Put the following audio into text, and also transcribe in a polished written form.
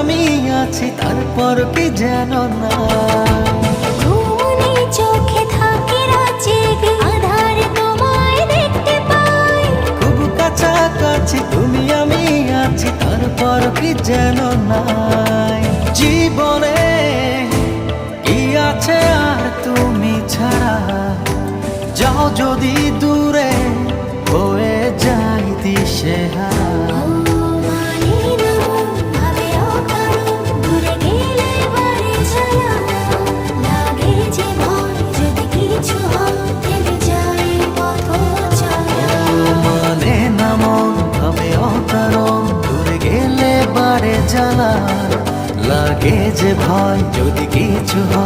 আমি আছি তারপর কি যেন না। ঘুমনে চোখে থাকে রাত জেগে, আধারে তোমায় দেখতে পাই। খুব কাছাকাছি তুমি আমি আছি তারপর কি যেন নাই। জীবনে কি আছে আর তুমি ছাড়া, যাও যদি দূরে হয়ে যাই দিশেহারা। মানে না মন ভাবে অকারণ, দূরে গেলে বারে জ্বালা লাগে যে ভয় যদি কিছু হয়।